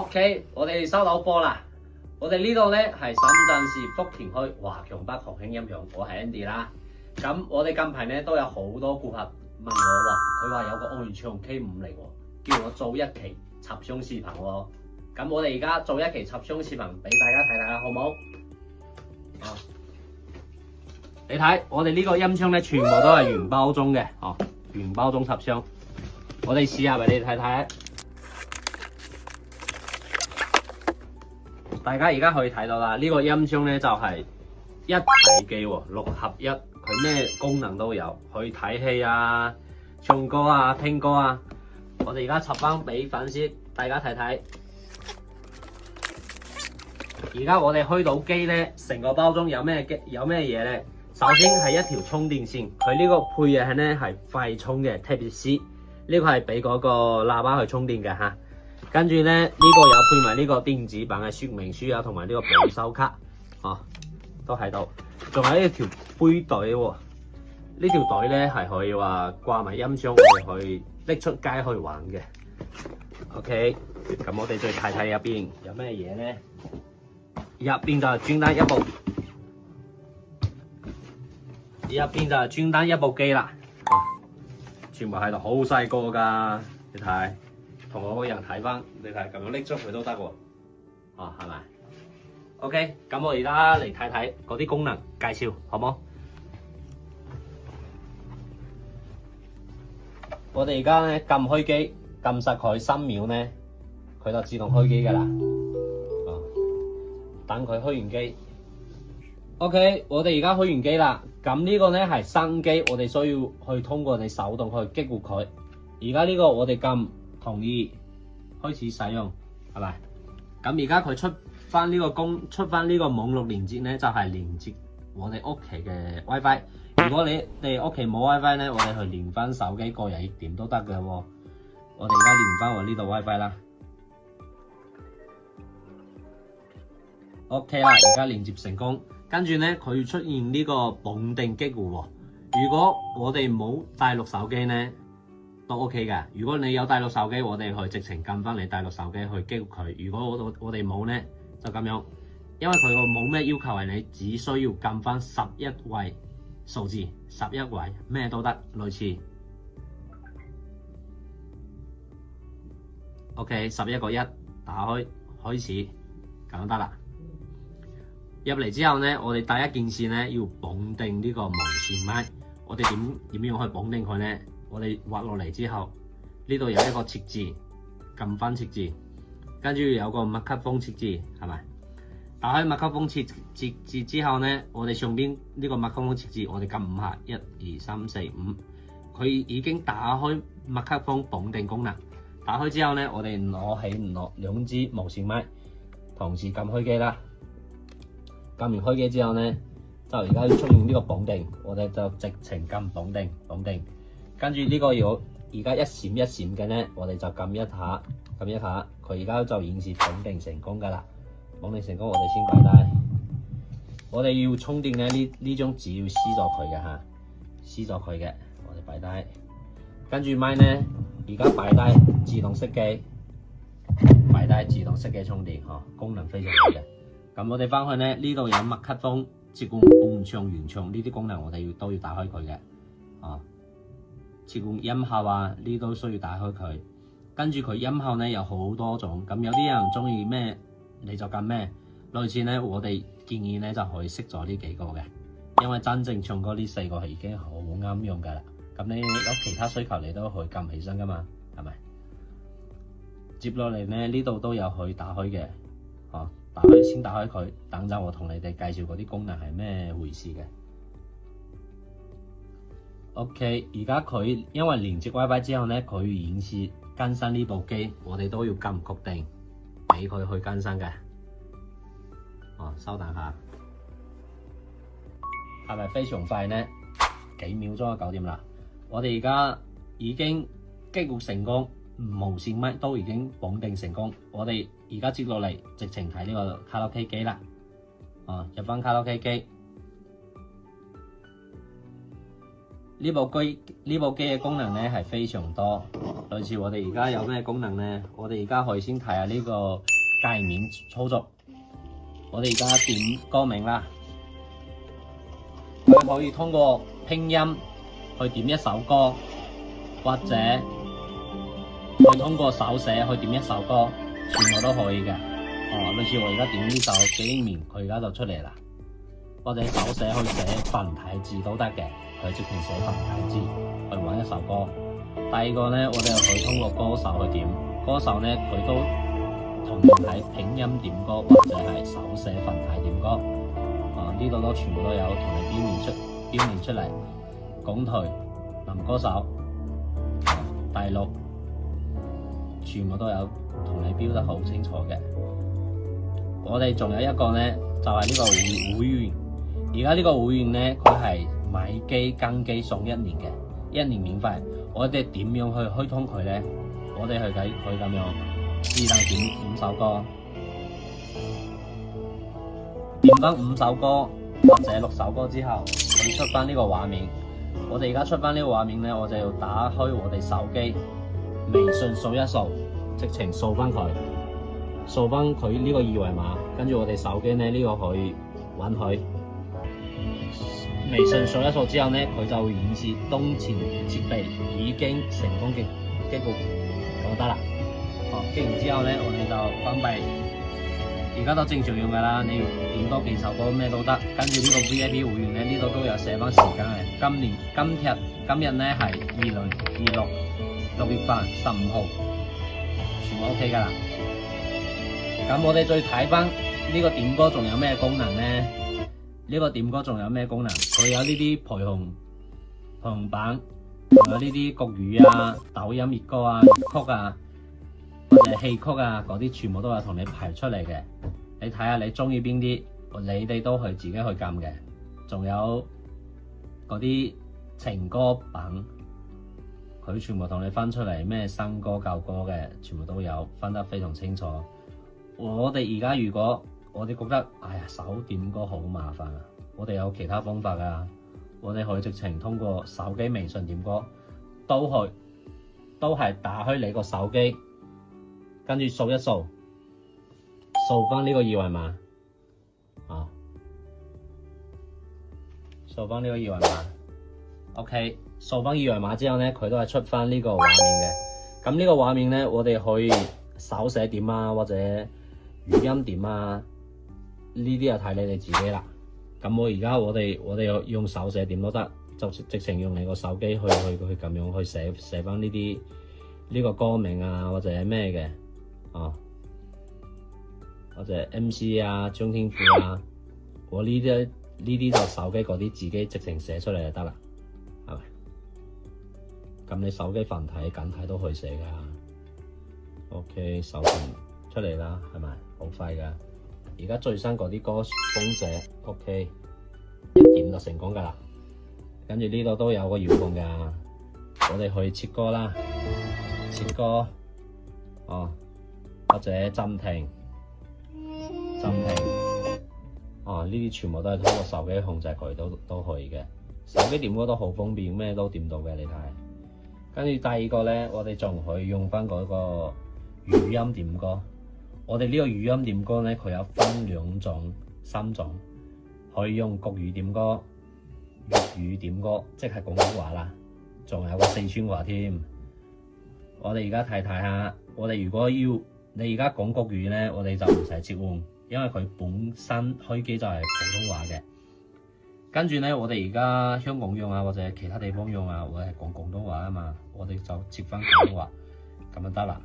OK， 我哋收到貨啦。我哋呢度咧係深圳市福田區華強北航興音響，我係 Andy 啦。咁我哋近排咧都有好多顧客問我話，佢話有個愛唱 K5 嚟喎，叫我做一期插箱視頻喎。咁我哋而家做一期插箱視頻俾大家睇睇啦，好唔好？啊，你睇我哋呢個音箱咧，全部都係原包裝嘅，哦，原包裝插箱。我哋試下俾你睇睇。大家而家可以睇到啦，呢個音箱咧就係一體機喎，6合1，佢咩功能都有，可以睇戲啊、唱歌啊、聽歌啊。我哋而家插翻俾粉絲大家睇睇。而家我哋開到機咧，成個包裝有咩嘢咧？首先係一條充電線，佢呢個配嘅係咧係快充嘅 Type C， 呢個係俾嗰個喇叭去充電嘅嚇。跟住咧，呢個有配埋呢個電子版嘅說明書啊，同埋呢個保修卡，哦，都喺度。仲有呢條杯袋喎，呢條袋咧係可以話掛埋音箱，我哋可以拎出街去玩嘅。OK， 咁我哋再睇睇入邊有咩嘢咧？入邊就係專單一部機啦，全部喺度，好細個㗎，你睇。同我個人睇翻，你睇咁樣拎出去都得喎，啊係咪 ？OK， 咁我而家嚟睇睇嗰啲功能介紹，好唔好？我哋而家咧撳開機，撳實佢3秒咧，佢就自動開機㗎啦。等佢開完機 ，OK， 我哋而家開完機啦。咁呢個咧係新機，我哋需要去通過你手動去激活佢。而家呢個我哋撳同意開始使用，係咪？咁而家佢出翻呢個網絡連接咧，就係連接我哋屋企嘅 WiFi。如果你哋屋企冇 WiFi 咧，我哋去連翻手機個人點都得嘅喎。我哋而家連翻我呢度 WiFi 啦。OK 啦，而家連接成功。跟住咧，佢出現呢個綁定激活喎。如果我哋冇大陸手機咧，都 OK 嘅。如果你有大陸手機，我哋去直情撳翻你大陸手機去激活佢。如果我哋冇咧，就咁樣，因為佢個冇咩要求係你只需要撳翻11位數字，11位咩都得，類似。OK， 11個1打開開始咁就得啦。入嚟之後咧，我哋第一件事咧要綁定呢個無線麥。我哋點樣去綁定佢咧？我哋滑落嚟之後，呢度有一個設置，撳翻設置，跟住有個麥克風設置，係咪？打開麥克風設置之後咧，我哋上邊呢個麥克風設置，我哋撳5下，1、2、3、4、5，佢已經打開麥克風綁定功能。打開之後咧，我哋攞起兩支無線麥，同時撳開機啦。撳完開機之後咧，就而家要出現呢個綁定，我哋就直情撳綁定。跟住呢個要而家一閃一閃嘅咧，我哋就撳一下，佢而家就顯示綁定成功噶啦。綁定成功，我哋先擺低。我哋要充電咧，呢張紙要撕咗佢嘅嚇，撕咗佢嘅，我哋擺低。跟住咪咧，而家擺低自動熄機，擺低自動熄機充電，功能非常好嘅。咁我哋翻去咧，呢度有麥克風、接管伴唱、原唱呢啲功能，我哋都要打開佢嘅，切換音效啊，呢都需要打開佢。跟住佢音效咧有好多種，咁有啲人中意咩你就撳咩。類似咧，我哋建議咧就可以熄咗呢幾個嘅，因為真正唱歌呢4個係已經好啱用噶啦。咁你有其他需求你都可以撳起身噶嘛，係咪？接落嚟咧，呢度都有可以打開嘅，先打開佢，等陣我同你哋介紹嗰啲功能係咩回事嘅。OK， 而家佢因為連接 WiFi 之後咧，佢顯示更新呢部機，我哋都要撳確定，俾佢去更新嘅。稍等下，係咪非常快呢？幾秒鐘就搞掂啦！我哋而家已經激活成功，無線麥都已經綁定成功。我哋而家接落嚟，直情睇呢個卡拉 OK 機啦。入翻卡拉 OK 機。呢部機嘅功能咧係非常多，類似我哋而家有咩功能咧？我哋而家可以先睇下呢個界面操作。我哋而家點歌名啦，佢可以通過拼音去點一首歌，或者去通過手寫去點一首歌，全部都可以嘅。類似我而家點呢首《記憶棉》，佢而家就出嚟啦。或者手寫去寫繁體字都得嘅，佢直情寫繁體字去揾一首歌。第二個呢，我哋又可以通過歌手去點，歌手呢，佢都同樣係拼音點歌或者係手寫繁體點歌。呢度都全部都有同你標明出嚟，港台男歌手、大陸全部都有同你標得好清楚嘅。我哋仲有一個呢，就係呢個會員。而家呢個會員呢，佢係買機跟機送1年嘅，1年免費。我哋點樣去開通佢呢？我哋去咁樣自動點5首歌，點翻5首歌或者6首歌之後，佢出翻呢個畫面。我哋而家出翻呢個畫面呢，我就要打開我哋手機微信掃一掃，直情掃翻佢呢個二維碼，跟住我哋手機呢，呢個可以允許。微信掃一掃之後呢，佢就會顯示當前設備已經成功嘅激活，咁就得啦。激完之後呢，我哋就關閉。而家都正常用噶啦，你點多幾首歌咩都得。跟住呢個 VIP 會員呢，呢度都有寫翻時間嘅。今日呢係2026 6月份15號，全部 OK 噶啦。咁我哋再睇翻呢個點歌仲有咩功能呢？呢個點歌仲有咩功能？佢有呢啲排行榜，仲有呢啲國語啊、抖音熱歌啊、粵曲啊，或者戲曲啊，嗰啲全部都有同你排出嚟嘅。你睇下你中意邊啲，你哋都可以自己去撳嘅。仲有嗰啲情歌版，佢全部同你分出嚟，咩新歌舊歌嘅，全部都有分得非常清楚。我哋而家如果我哋覺得，手點歌好麻煩啊！我哋有其他方法噶，我哋可以直情通過手機微信點歌，都係打開你個手機，跟住掃一掃，掃翻呢個二維碼，掃翻呢個二維碼 ，OK， 掃翻二維碼之後呢，佢都係出翻呢個畫面嘅。咁呢個畫面呢，我哋可以手寫點啊，或者語音點啊。呢啲就睇你哋自己啦。咁我哋用手寫點都得，就直情用你個手機去咁樣去寫翻呢個歌名啊，或者咩嘅或者 MC 啊、張天賦啊，我呢啲就手機嗰啲自己直情寫出嚟就得啦，係咪？咁你手機繁體簡體都可以寫噶。OK， 手動出嚟啦，係咪？好快噶。而家最新嗰啲歌公仔 OK， 一點就成功噶啦。跟住呢度都有個遙控噶，我哋可以切歌啦，切歌或者暫停，呢啲全部都係通過手機控制佢都可以嘅。手機點歌都好方便，咩都點到嘅，你睇。跟住第二個呢，我哋仲可以用翻嗰個語音點歌。我哋呢個語音點歌呢，佢有分3種，可以用國語點歌、粵語點歌，即係廣東話啦，仲有個四川話添。我哋而家睇下，我哋如果你而家講國語呢，我哋就唔使切換，因為佢本身開機就係普通話嘅。跟住呢，我哋而家香港用啊，或者其他地方用啊，我係講廣東話啊嘛，我哋就切翻廣東話，咁就得啦。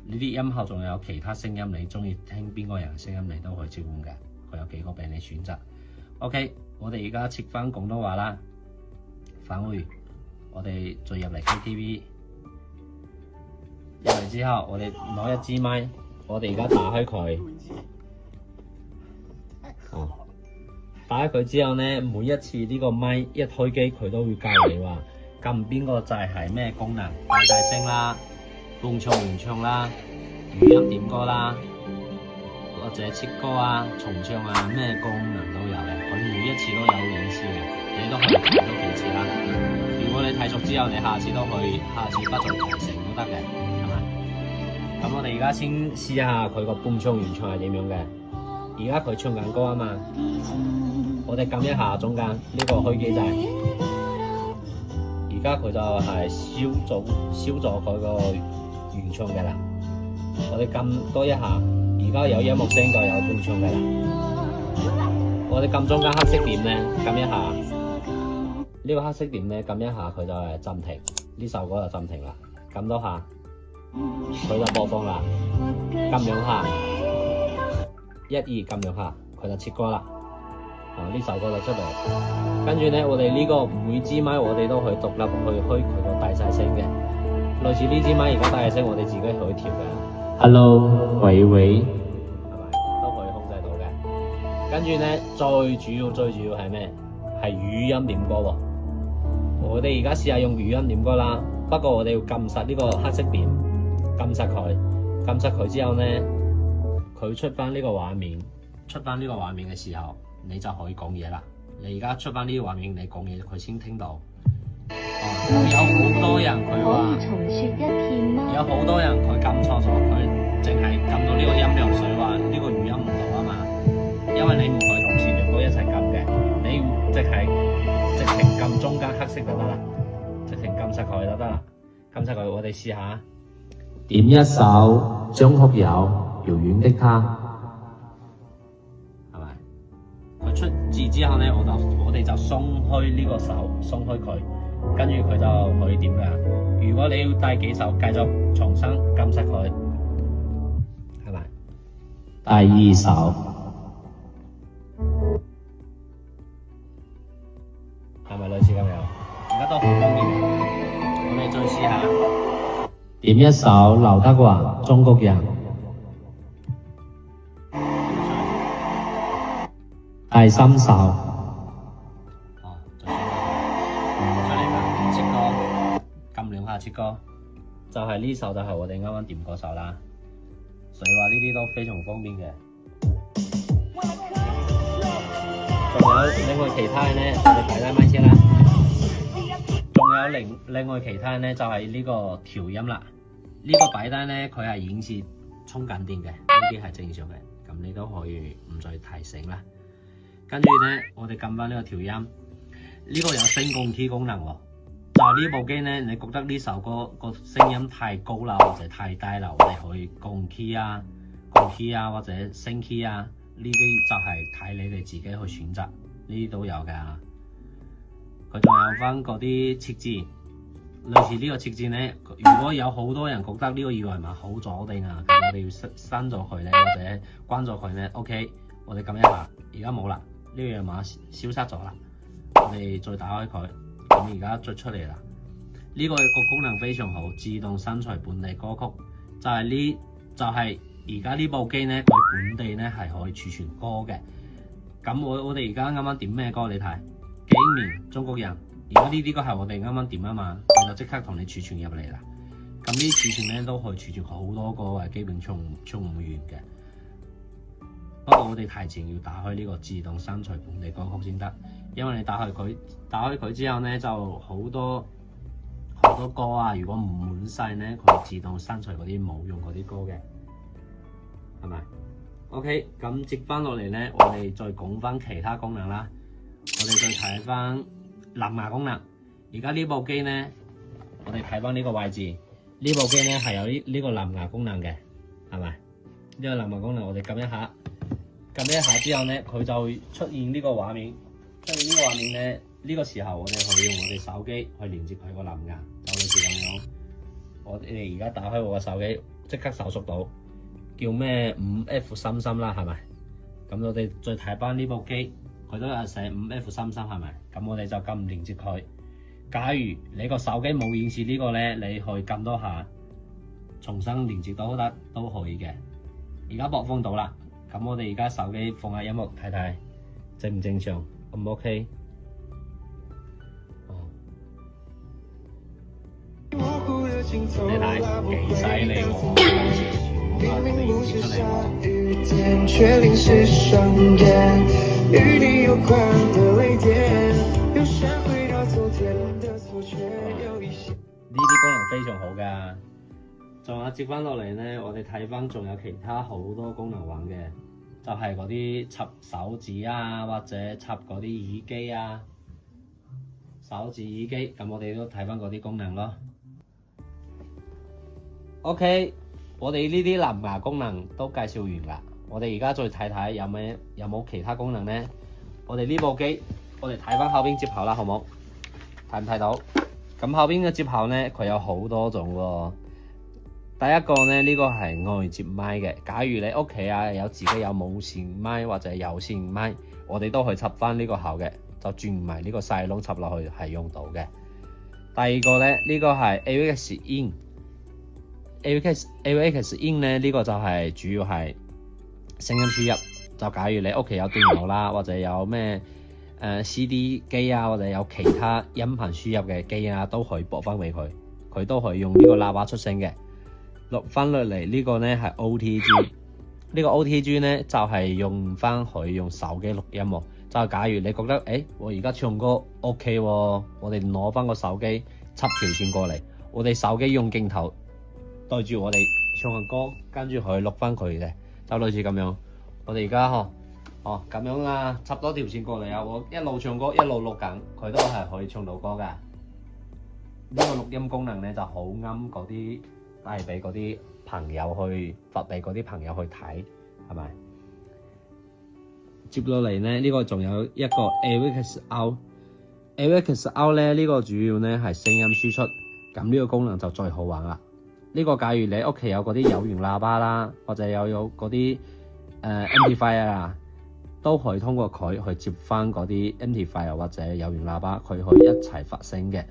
呢啲音效仲有其他聲音，你中意聽邊個人聲音，你都可以切換嘅，佢有幾個俾你選擇。OK， 我哋而家切翻廣東話啦，返回我哋再入嚟 KTV， 入嚟之後，我哋攞一支咪，我哋而家打開佢，打開佢之後呢，每一次呢個咪一開機，佢都會教你話撳邊個掣係咩功能，大聲啦。共唱原唱啦，語音點歌啦，或者切歌啊、重唱啊，咩功能都有嘅。佢每一次都有演示嘅，你都可以睇多幾次啦。如果你睇熟之後，你下次都可以，下次不做提成都得嘅，係咪？咁我哋而家先試下佢個伴唱原唱係點樣嘅。而家佢唱緊歌啊嘛，我哋撳一下中間呢個開機掣，而家佢就係燒咗佢個原唱嘅啦。我哋撳多一下，而家有音樂聲就有伴唱嘅啦。我哋撳中間黑色點咧，撳一下呢個黑色點咧，撳一下佢就係暫停，呢首歌就暫停啦。撳多下佢就播放啦，撳兩下。1、2撳兩下，佢就切歌啦。呢首歌就出嚟。跟住咧，我哋呢個每支咪我哋都可以獨立去開佢個大細聲嘅。類似呢支咪而家大細聲，我哋自己可以調嘅。Hello， 喂，係咪都可以控制到嘅？跟住咧，最主要係咩？係語音點歌喎。我哋而家試下用語音點歌啦。不過我哋要撳實呢個黑色點，撳實佢之後咧。佢出翻呢個畫面嘅時候，你就可以講嘢啦。你而家出翻呢個畫面，你講嘢佢先聽到。有好多人佢話，有好多人佢撳錯咗，佢淨係撳到呢個音量水話呢個語音唔到啊嘛。因為你唔可以同時兩個一齊撳嘅，你直情撳中間黑色就得啦，直情撳實佢就得啦。撳實佢，我哋試下點一首張學友。遙遠的他，係咪？佢出字之後咧，我哋就鬆開呢個手，鬆開佢，跟住佢就可以點噶。如果你要帶幾首，繼續重新撳實佢，係咪？第二首，係咪類似咁樣？而家都好方便。我哋再試下，點一首劉德華《中國人》。第三首，就出嚟啦，切歌，撳兩下切歌，就係呢首就係我哋啱啱點嗰首啦，所以話呢啲都非常方便嘅。仲有另外其他咧，我哋睇低咪先啦。仲有另外其他咧，就係呢個調音啦。呢個擺單咧，佢係顯示充緊電嘅，呢啲係正常嘅，咁你都可以唔再提醒啦。跟住咧，我哋撳翻呢個調音，呢個有升降 key 功能喎。就係呢部機咧，你覺得呢首歌個聲音太高啦，或者太低啦，我哋可以降 key 啊、或者升 key 啊，呢啲就係睇你哋自己去選擇，呢啲都有噶。佢仲有翻嗰啲設置，類似呢個設置咧，如果有好多人覺得呢個二維碼好阻定啊，咁我哋要刪咗佢咧，或者關咗佢咧。OK， 我哋撳一下，而家冇啦。呢個二維碼消失咗啦，我哋再打開佢，咁而家再出嚟啦。呢個功能非常好，自動刪除本地歌曲，就係而家呢部機咧，佢本地咧係可以儲存歌嘅。咁我哋而家啱啱點咩歌？你睇幾年中國人，而家呢啲歌係我哋啱啱點啊嘛，佢就即刻同你儲存入嚟啦。咁呢啲儲存咧都可以儲存好多歌嘅，基本唱唔完嘅。不過我哋提前要打開呢個自動刪除本地歌曲先得，因為你打開佢之後咧，就好多歌啊，如果唔滿晒咧，佢會自動刪除嗰啲冇用嗰啲歌嘅，係咪 ？OK， 咁接翻落嚟咧，我哋再講翻其他功能啦。我哋再睇翻藍牙功能。而家呢部機咧，我哋睇翻呢個位置，呢部機咧係有呢個藍牙功能嘅，係咪？呢個藍牙功能我哋撳一下。撳一下之後咧，佢就會出現呢個畫面。出現呢個畫面咧，呢個時候我哋可以用我哋手機去連接佢個藍牙，就好似咁樣。我哋而家打開我個手機，即刻搜索到叫咩 5F33啦，係咪？咁我哋再睇翻呢部機，佢都有寫 5F33，係咪？咁我哋就撳連接佢。假如你個手機冇顯示呢個咧，你可以撳多下，重新連接都得，都可以嘅。而家播放到啦。咁我哋而家手機放下音樂睇睇，正唔正常？咁唔 OK？ 你睇幾犀利喎！呢啲功能非常好㗎。仲有接翻落嚟咧，我哋睇翻仲有其他好多功能玩嘅，就係嗰啲插手指啊，或者插嗰啲耳機啊，手指耳機，咁我哋都睇翻嗰啲功能咯。OK， 我哋呢啲藍牙功能都介紹完啦，我哋而家再睇睇有冇其他功能咧？我哋呢部機，我哋睇翻後邊接口啦，好冇？睇唔睇到？咁後邊嘅接口咧，佢有好多種喎。第一個咧，呢個係外接咪嘅。假如你屋企啊有自己有無線咪或者有線咪，我哋都可以插翻呢個口嘅，就轉埋呢個細窿插落去係用到嘅。第二個咧，呢個係 AUX in，AUX in 咧，呢個就係主要係聲音輸入。就假如你屋企有電腦啦，或者有咩CD 機啊，或者有其他音頻輸入嘅機啊，都可以播翻俾佢，佢都可以用呢個喇叭出聲嘅。錄翻落嚟呢個咧係 OTG， 呢個 OTG 咧就係用翻佢用手機錄音喎。就假如你覺得我而家唱歌 OK 喎，我哋攞翻個手機插條線過嚟，我哋手機用鏡頭對住我哋唱嘅歌，跟住可以錄翻佢嘅，就類似咁樣。我哋而家咁樣啊，插多條線過嚟啊！我一路唱歌一路錄緊，佢都係可以唱到歌噶。呢個錄音功能咧就好啱嗰啲帶俾嗰啲朋友去發俾嗰啲朋友去睇，係咪？接落嚟咧，呢個仲有一個 AUX out，AUX out 咧呢個主要咧係聲音輸出，咁呢個功能就最好玩啦。呢個假如你屋企有嗰啲有源喇叭啦，或者有嗰啲amplifier 啊，都可以通過佢去接翻嗰啲 amplifier 或者有源喇叭，佢可以一齊發聲嘅。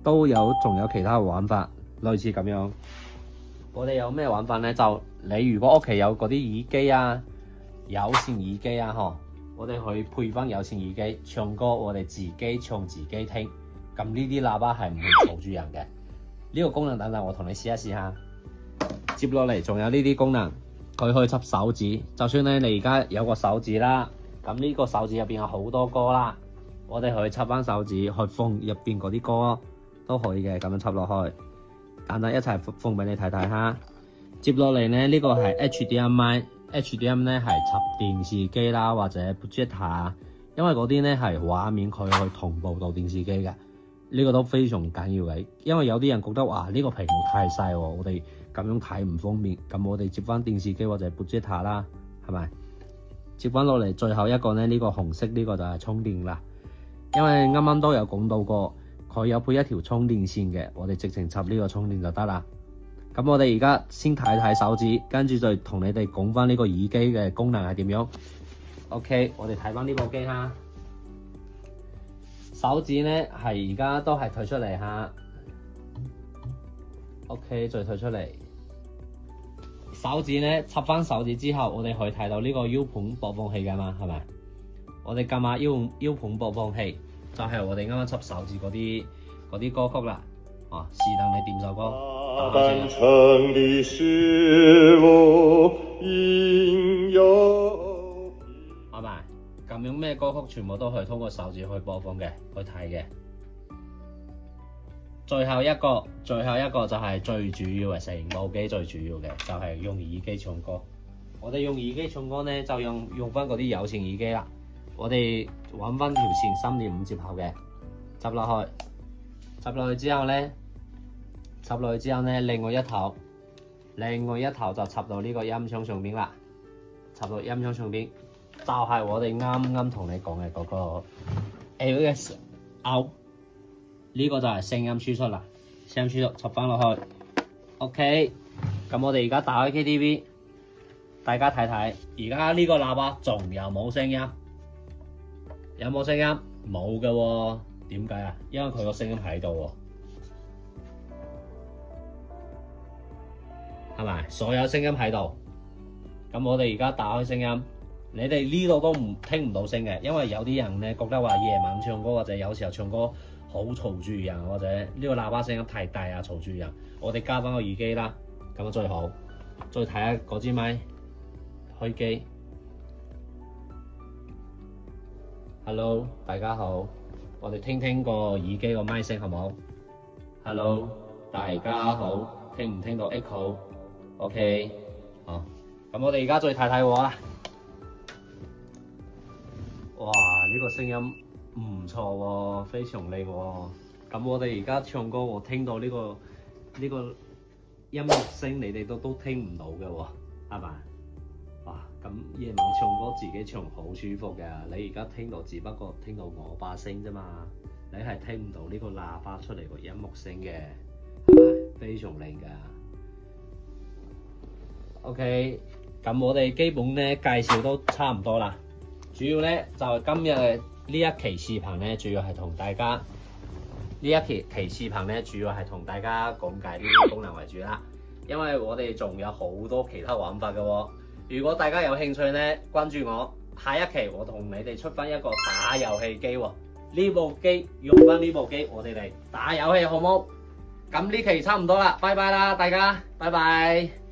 仲有其他嘅玩法，類似咁樣。我哋有咩玩法咧？就你如果屋企有嗰啲耳機啊，有線耳機啊，我哋可以配翻有線耳機唱歌，我哋自己唱自己聽。咁呢啲喇叭係唔會嘈住人嘅。呢個功能等等我同你試一試下。接落嚟仲有呢啲功能。佢可以插手指，就算咧你而家有個手指啦，咁呢個手指入邊有好多歌啦，我哋可以插翻手指去放入邊嗰啲歌都可以嘅，咁樣插落去，簡單一齊放俾你睇睇下。接落嚟咧，呢個係 HDMI 咧係插電視機啦或者 projector， 因為嗰啲咧係畫面佢可以同步到電視機嘅，呢個都非常緊要嘅，因為有啲人覺得呢個屏幕太細喎，我哋咁樣睇唔方便，咁我哋接翻電視機或者 projector 啦，係咪？接翻落嚟最後一個咧，呢個紅色呢個就係充電啦，因為啱啱都有講到過，佢有配一條充電線嘅，我哋直情插呢個充電就得啦。咁我哋而家先睇睇手指，跟住就同你哋講翻呢個耳機嘅功能係點樣。OK， 我哋睇翻呢部機哈，手指咧係而家都係退出嚟哈。OK， 再退出嚟。手指咧插翻手指之後，我哋可以睇到呢個 U 盤播放器㗎嘛，係咪？我哋撳下 U 盤播放器，就係我哋啱啱插手指嗰啲歌曲啦。是但你點首歌？單程的是路應有係咪？咁樣咩歌曲全部都可以通過手指去播放嘅，去睇嘅。最後一個就係最主要嘅，成部機最主要嘅就係用耳機唱歌。我哋用耳機唱歌咧，就用翻嗰啲有線耳機啦。我哋揾翻條線3.5接口嘅，插落去之後咧，另外一頭就插到呢個音箱上邊啦。插到音箱上邊，就係我哋啱啱同你講嘅嗰個 AUX out。呢個就係聲音輸出啦，聲音輸出插翻落去。OK， 咁我哋而家打開 KTV， 大家睇睇，而家呢個喇叭仲有冇聲音？有冇聲音？冇嘅喎，點解啊？因為佢個聲音喺度喎，係咪？所有聲音喺度。咁我哋而家打開聲音，你哋呢度都聽唔到聲嘅，因為有啲人咧覺得話夜晚唱歌或者有時候唱歌好嘈住人，或者呢個喇叭聲音太大啊，嘈住人。我哋加翻個耳機啦，咁啊最好。再睇下嗰支咪，開機。Hello， 大家好，我哋聽個耳機個咪聲好冇？Hello， 大家好。聽唔聽到 echo？OK， 好，咁我哋而家再睇睇我啦。哇，呢個聲音唔錯喎，非常靚喎。咁我哋而家唱歌，我聽到呢個音樂聲，你哋都聽唔到嘅喎，係嘛？哇，咁夜晚唱歌自己唱好舒服嘅。你而家聽到只不過聽到我把聲啫嘛，你係聽唔到呢個喇叭出嚟個音樂聲嘅，係咪？非常靚㗎。OK， 咁我哋基本咧介紹都差唔多啦。主要咧就係今日呢一期視頻咧，主要係同大家講解呢啲功能為主啦。因為我哋仲有好多其他玩法嘅喎。如果大家有興趣咧，關注我，下一期我同你哋出翻一個打遊戲機喎。呢部機用翻呢部機，我哋嚟打遊戲好冇？咁呢期差唔多啦，拜拜啦，大家，拜拜。